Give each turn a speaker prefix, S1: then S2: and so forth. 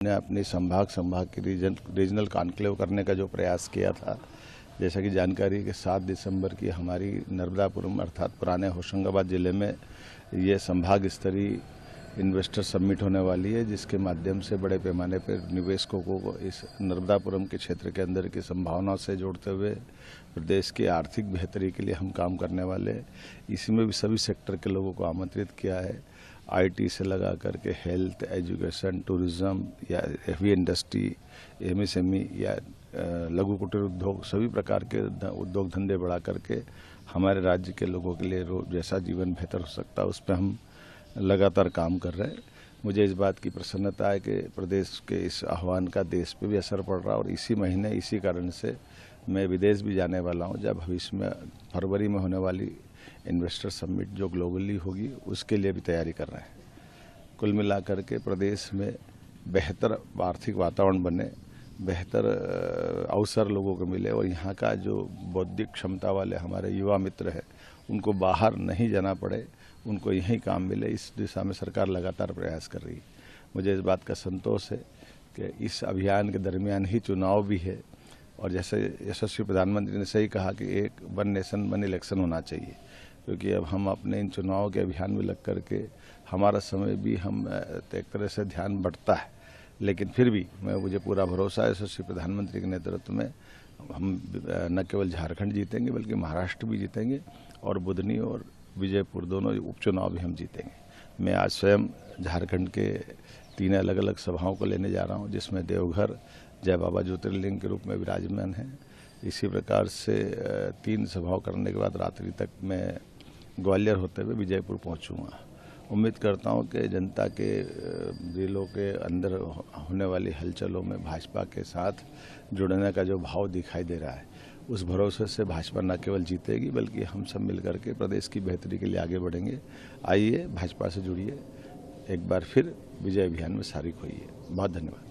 S1: हमने अपनी संभाग की रीजनल कॉन्क्लेव करने का जो प्रयास किया था, जैसा कि जानकारी कि 7 दिसंबर की हमारी नर्मदापुरम अर्थात पुराने होशंगाबाद ज़िले में ये संभाग स्तरीय इन्वेस्टर समिट होने वाली है, जिसके माध्यम से बड़े पैमाने पर निवेशकों को इस नर्मदापुरम के क्षेत्र के अंदर की संभावनाओं से जोड़ते हुए प्रदेश की आर्थिक बेहतरी के लिए हम काम करने वाले हैं। इसी में भी सभी सेक्टर के लोगों को आमंत्रित किया है। आईटी से लगा करके हेल्थ, एजुकेशन, टूरिज्म या हेवी इंडस्ट्री, एमएसएमई या लघु कुटीर उद्योग, सभी प्रकार के उद्योग धंधे बढ़ा करके हमारे राज्य के लोगों के लिए जैसा जीवन बेहतर हो सकता है उस पर हम लगातार काम कर रहे हैं। मुझे इस बात की प्रसन्नता है कि प्रदेश के इस आह्वान का देश पे भी असर पड़ रहा है और इसी महीने इसी कारण से मैं विदेश भी जाने वाला हूं, जब भविष्य में फरवरी में होने वाली इन्वेस्टर समिट जो ग्लोबली होगी उसके लिए भी तैयारी कर रहे हैं। कुल मिलाकर के प्रदेश में बेहतर आर्थिक वातावरण बने, बेहतर अवसर लोगों को मिले और यहाँ का जो बौद्धिक क्षमता वाले हमारे युवा मित्र हैं उनको बाहर नहीं जाना पड़े, उनको यहीं काम मिले, इस दिशा में सरकार लगातार प्रयास कर रही है। मुझे इस बात का संतोष है कि इस अभियान के दरमियान ही चुनाव भी है और जैसे यशस्वी प्रधानमंत्री ने सही कहा कि एक वन नेशन वन इलेक्शन होना चाहिए, क्योंकि अब हम अपने इन चुनावों के अभियान में लग करके हमारा समय भी हम एक तरह से ध्यान बढ़ता है, लेकिन फिर भी मुझे पूरा भरोसा है यशस्वी प्रधानमंत्री के नेतृत्व में हम न केवल झारखंड जीतेंगे बल्कि महाराष्ट्र भी जीतेंगे और बुधनी और विजयपुर दोनों उपचुनाव भी हम जीतेंगे। मैं आज स्वयं झारखंड के 3 अलग अलग सभाओं को लेने जा रहा हूं, जिसमें देवघर जय बाबा ज्योतिर्लिंग के रूप में विराजमान है। इसी प्रकार से 3 सभाओं करने के बाद रात्रि तक मैं ग्वालियर होते हुए विजयपुर पहुंचूंगा। उम्मीद करता हूं कि जनता के दिलों के अंदर होने वाली हलचलों में भाजपा के साथ जुड़ने का जो भाव दिखाई दे रहा है, उस भरोसे से भाजपा न केवल जीतेगी बल्कि हम सब मिलकर के प्रदेश की बेहतरी के लिए आगे बढ़ेंगे। आइए भाजपा से जुड़िए, एक बार फिर विजय अभियान में शारिक होइए। बहुत धन्यवाद।